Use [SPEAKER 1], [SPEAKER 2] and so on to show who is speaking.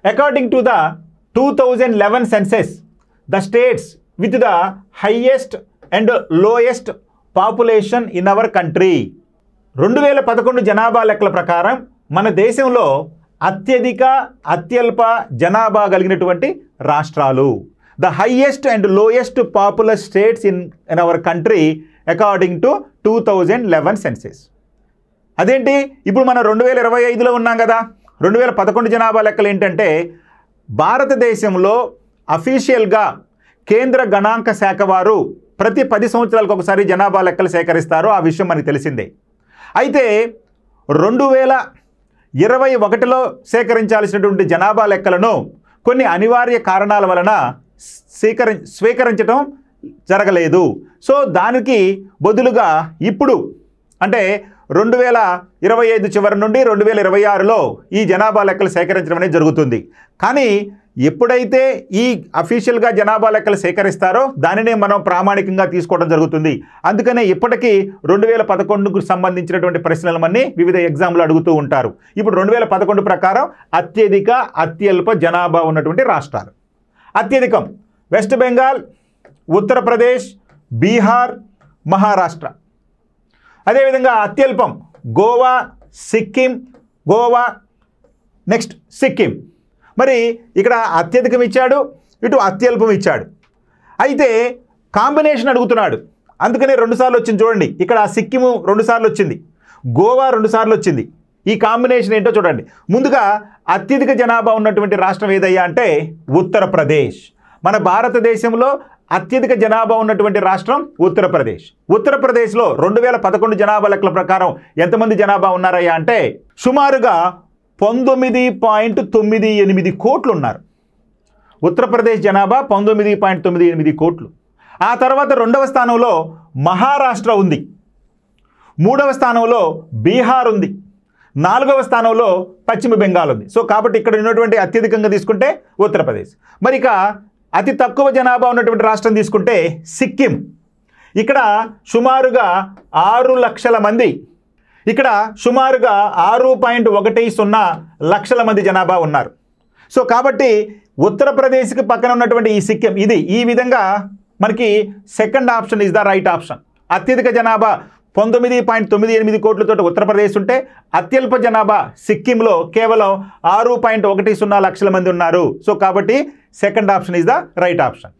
[SPEAKER 1] According to the 2011 census, the states with the highest and lowest population in our country. 2011 జనాభా లెక్కల ప్రకారం మన దేశంలో అత్యధిక అత్యల్ప జనాభా కలిగినటువంటి రాష్ట్రాలు. The highest and lowest populous states in our country according to 2011 census. అదేంటి ఇప్పుడు మనం 2025లో ఉన్నాం కదా. 2011 జనాభా లెక్కలు ఏంటంటే భారతదేశంలో అఫీషియల్గా కేంద్ర గణాంక శాఖ వారు ప్రతి 10 సంవత్సరాలకు ఒకసారి జనాభా లెక్కలు సేకరిస్తారు. ఆ విషయం మనకు తెలిసిందే. అయితే 2021లో సేకరించాల్సినటువంటి జనాభా లెక్కలను కొన్ని అనివార్య కారణాల వలన స్వీకరించడం జరగలేదు. సో దానికి బదులుగా ఇప్పుడు అంటే 2025 చివరి నుండి 2026లో ఈ జనాభా లెక్కలు సేకరించడం అనేది జరుగుతుంది. కానీ ఎప్పుడైతే ఈ అఫీషియల్గా జనాభా లెక్కలు సేకరిస్తారో దానినే మనం ప్రామాణికంగా తీసుకోవడం జరుగుతుంది. అందుకనే ఇప్పటికీ 2011కు సంబంధించినటువంటి ప్రశ్నలన్నీ వివిధ ఎగ్జామ్లు అడుగుతూ ఉంటారు. ఇప్పుడు 2011 ప్రకారం అత్యధిక అత్యల్ప జనాభా ఉన్నటువంటి రాష్ట్రాలు. అత్యధికం వెస్ట్ బెంగాల్, ఉత్తరప్రదేశ్, బీహార్, మహారాష్ట్ర. అదేవిధంగా అత్యల్పం గోవా, సిక్కిం, గోవా, నెక్స్ట్ సిక్కిం. మరి ఇక్కడ అత్యధికం ఇచ్చాడు, ఇటు అత్యల్పం ఇచ్చాడు. అయితే కాంబినేషన్ అడుగుతున్నాడు. అందుకనే 2 సార్లు వచ్చింది చూడండి. ఇక్కడ సిక్కిము 2 సార్లు వచ్చింది, గోవా 2 సార్లు వచ్చింది. ఈ కాంబినేషన్ ఏంటో చూడండి. ముందుగా అత్యధిక జనాభా ఉన్నటువంటి రాష్ట్రం ఏదయ్యా అంటే ఉత్తరప్రదేశ్. మన భారతదేశంలో అత్యధిక జనాభా ఉన్నటువంటి రాష్ట్రం ఉత్తరప్రదేశ్. ఉత్తరప్రదేశ్లో 2011 జనాభా లెక్కల ప్రకారం ఎంతమంది జనాభా ఉన్నారయ్యా అంటే సుమారుగా 19.98 కోట్లు ఉన్నారు. ఉత్తరప్రదేశ్ జనాభా 19.98 కోట్లు. ఆ తర్వాత 2వ స్థానంలో మహారాష్ట్ర ఉంది, 3వ స్థానంలో బీహార్ ఉంది, 4వ స్థానంలో పశ్చిమ బెంగాల్ ఉంది. సో కాబట్టి ఇక్కడ ఉన్నటువంటి అత్యధికంగా తీసుకుంటే ఉత్తరప్రదేశ్. మరి ఇక అతి తక్కువ జనాభా ఉన్నటువంటి రాష్ట్రం తీసుకుంటే సిక్కిం. ఇక్కడ సుమారుగా 6 లక్షల మంది, ఇక్కడ సుమారుగా 6.10 లక్షల మంది జనాభా ఉన్నారు. సో కాబట్టి ఉత్తరప్రదేశ్కి పక్కన ఉన్నటువంటి ఈ సిక్కిం ఇది ఈ విధంగా మనకి second option is the right option. అత్యధిక జనాభా 19.98 కోట్లతో ఉత్తరప్రదేశ్ ఉంటే అత్యల్ప జనాభా సిక్కింలో కేవలం 6.10 లక్షల మంది ఉన్నారు. సో కాబట్టి second option is the right option.